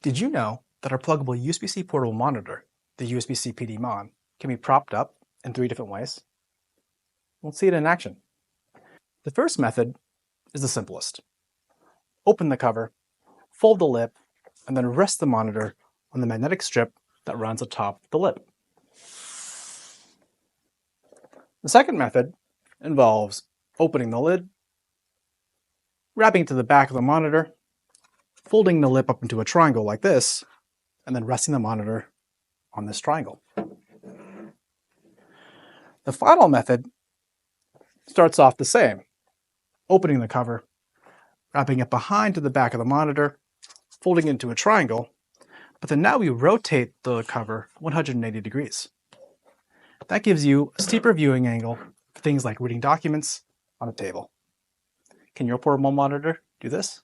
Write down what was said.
Did you know that our pluggable USB-C portable monitor, the USB-C-PDMON, can be propped up in 3 different ways? Let's see it in action. The first method is the simplest. Open the cover, fold the lip, and then rest the monitor on the magnetic strip that runs atop the lip. The second method involves opening the lid, wrapping it to the back of the monitor, folding the lip up into a triangle like this, and then resting the monitor on this triangle. The final method starts off the same, opening the cover, wrapping it behind to the back of the monitor, folding it into a triangle, but then now we rotate the cover 180 degrees. That gives you a steeper viewing angle for things like reading documents on a table. Can your portable monitor do this?